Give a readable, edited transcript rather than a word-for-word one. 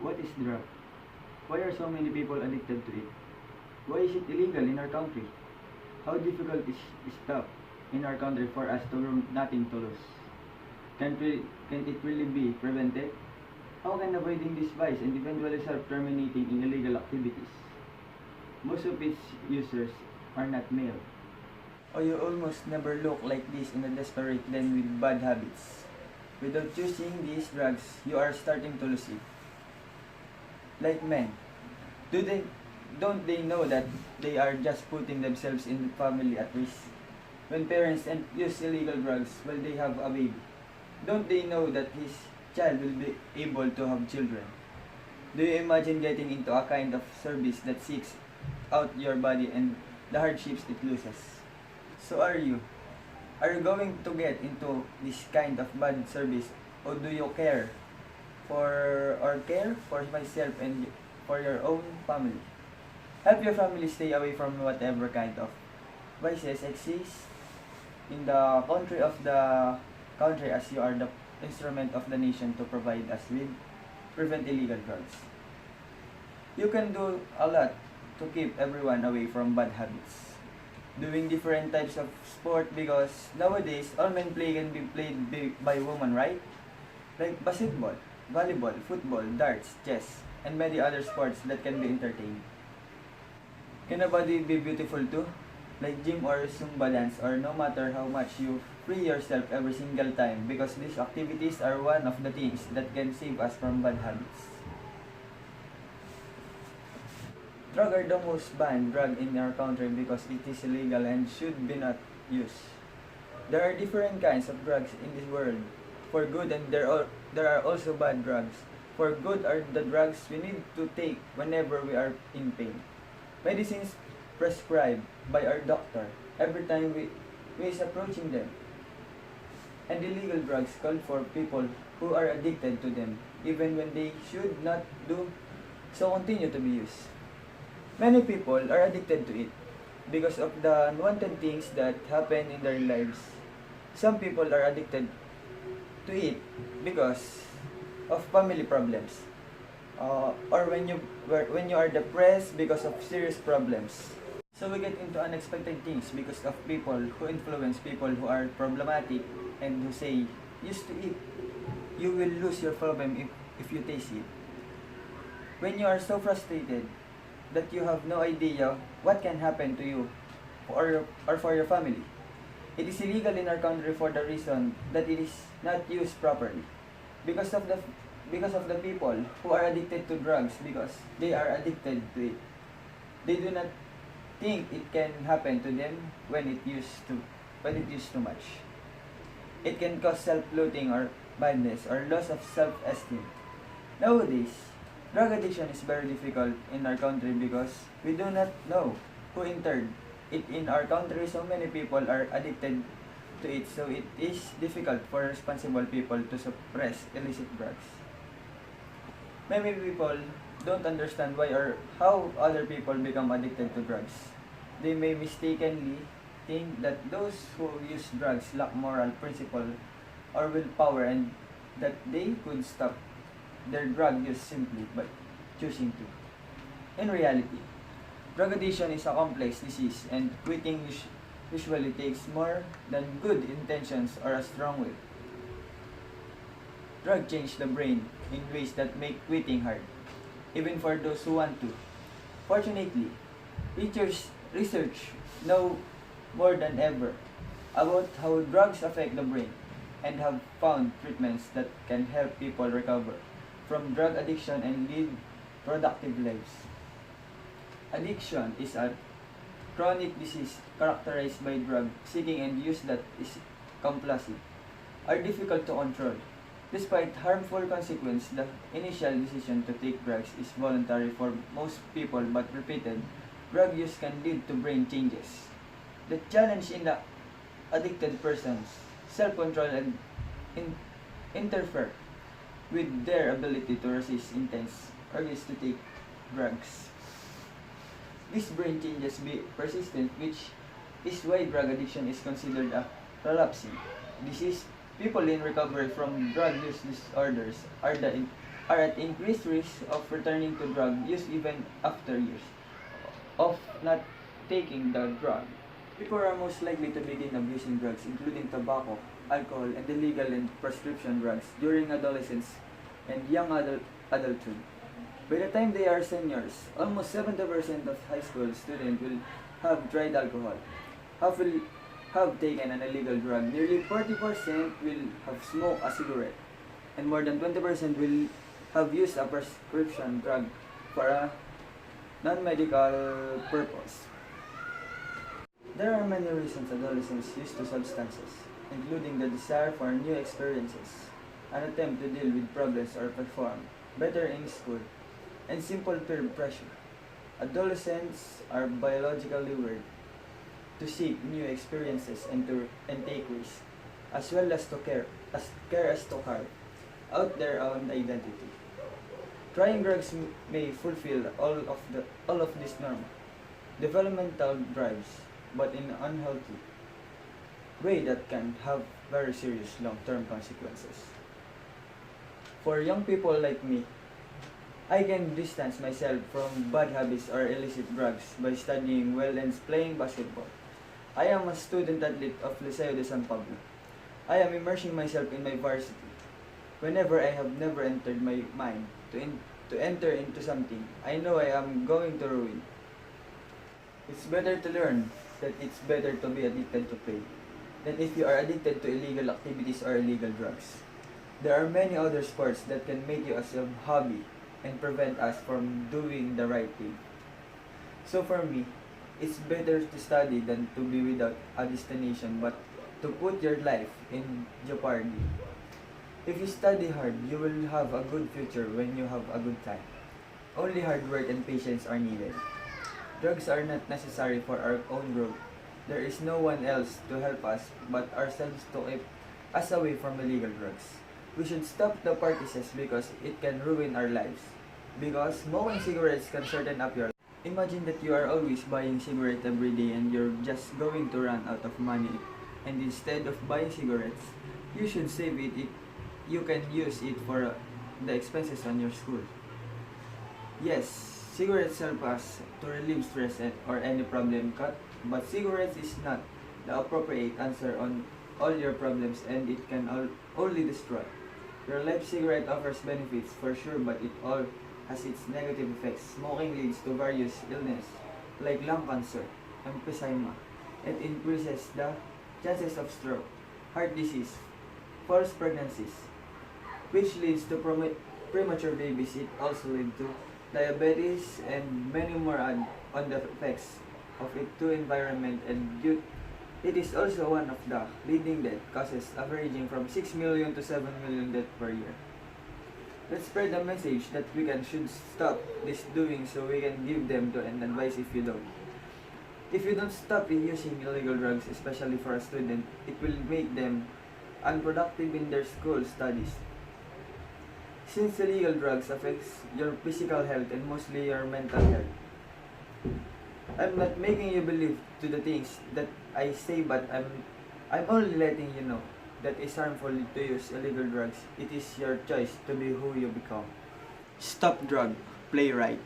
What is drug? Why are so many people addicted to it? Why is it illegal in our country? How difficult is stuff in our country for us to learn nothing to lose? Can it really be prevented? How can avoiding this vice and eventually self-terminating in illegal activities? Most of its users are not male. Or you almost never look like this in a desperate den with bad habits. Without choosing these drugs, you are starting to lose it. Like men, do they don't they know that they are just putting themselves and the family at risk? When parents use illegal drugs while they have a baby, don't they know that his child will be able to have children? Do you imagine getting into a kind of service that seeks out your body and the hardships it loses? So are you? Are you going to get into this kind of bad service, or do you care for myself and for your own family? Help your family stay away from whatever kind of vices exist in the country as you are the instrument of the nation to provide us with prevent illegal drugs. You can do a lot to keep everyone away from bad habits. Doing different types of sport, because nowadays all men play can be played by women, right? Like basketball, volleyball, football, darts, chess, and many other sports that can be entertained. Can a body be beautiful too? Like gym or Zumba dance, or no matter how much you free yourself every single time, because these activities are one of the things that can save us from bad habits. Drugs are the most banned drug in our country because it is illegal and should be not used. There are different kinds of drugs in this world for good, and there are also bad drugs. For good are the drugs we need to take whenever we are in pain. Medicines prescribed by our doctor every time we is approaching them. And illegal drugs called for people who are addicted to them, even when they should not do so, continue to be used. Many people are addicted to it because of the unwanted things that happen in their lives. Some people are addicted to it because of family problems, or when you are depressed because of serious problems. So we get into unexpected things because of people who influence people who are problematic and who say, used to it, you will lose your problem if you taste it. When you are so frustrated that you have no idea what can happen to you or for your family. It is illegal in our country for the reason that it is not used properly. Because of the people who are addicted to drugs, because they are addicted to it. They do not think it can happen to them when it used too much. It can cause self-loathing or badness or loss of self-esteem. Nowadays, drug addiction is very difficult in our country because we do not know who entered it in our country. So many people are addicted to it, so it is difficult for responsible people to suppress illicit drugs. Many people don't understand why or how other people become addicted to drugs. They may mistakenly think that those who use drugs lack moral principle or willpower, and that they could stop their drug use simply by choosing to. In reality, drug addiction is a complex disease, and quitting usually takes more than good intentions or a strong will. Drugs change the brain in ways that make quitting hard, even for those who want to. Fortunately, research know more than ever about how drugs affect the brain, and have found treatments that can help people recover from drug addiction and lead productive lives. Addiction is a chronic disease characterized by drug seeking and use that is compulsive, are difficult to control. Despite harmful consequences, the initial decision to take drugs is voluntary for most people, but repeated drug use can lead to brain changes. The challenge in the addicted person's self-control and interfere with their ability to resist intense urges to take drugs. These brain changes be persistent, which is why drug addiction is considered a relapsing disease. People in recovery from drug use disorders are the are at increased risk of returning to drug use even after years of not taking the drug. People are most likely to begin abusing drugs, including tobacco, alcohol, and illegal and prescription drugs during adolescence and young adulthood. By the time they are seniors, almost 70% of high school students will have tried alcohol, half will have taken an illegal drug, nearly 40% will have smoked a cigarette, and more than 20% will have used a prescription drug for a non-medical purpose. There are many reasons adolescents use to substances, including the desire for new experiences, an attempt to deal with problems or perform better in school, and simple peer pressure. Adolescents are biologically wired to seek new experiences and take risks, as well as to carve out their own identity. Trying drugs may fulfill all of these normal developmental drives, but in an unhealthy way that can have very serious long-term consequences. For young people like me, I can distance myself from bad habits or illicit drugs by studying well and playing basketball. I am a student athlete of Liceo de San Pablo. I am immersing myself in my varsity. Whenever I have never entered my mind to enter into something, I know I am going to ruin. It's better to learn that it's better to be addicted to play than if you are addicted to illegal activities or illegal drugs. There are many other sports that can make you as a hobby and prevent us from doing the right thing. So for me, it's better to study than to be without a destination but to put your life in jeopardy. If you study hard, you will have a good future when you have a good time. Only hard work and patience are needed. Drugs are not necessary for our own growth. There is no one else to help us but ourselves to keep us away from illegal drugs. We should stop the practices because it can ruin our lives. Because smoking cigarettes can shorten up your life. Imagine that you are always buying cigarettes every day and you're just going to run out of money. And instead of buying cigarettes, you should save it if you can use it for the expenses on your school. Yes, cigarettes help us to relieve stress or any problem cut, but cigarettes is not the appropriate answer on all your problems and it can only destroy. Your life cigarette offers benefits for sure, but it all has its negative effects. Smoking leads to various illnesses like lung cancer, emphysema. It increases the chances of stroke, heart disease, false pregnancies, which leads to premature babies. It also leads to diabetes and many more on the effects of it to environment and youth. It is also one of the leading death causes, averaging from 6 million to 7 million deaths per year. Let's spread the message that we should stop this doing so we can give them to an advice if you don't. If you don't stop using illegal drugs, especially for a student, it will make them unproductive in their school studies. Since illegal drugs affects your physical health and mostly your mental health. I'm not making you believe to the things that I say, but I'm only letting you know that it's harmful to use illegal drugs. It is your choice to be who you become. Stop drug, play right.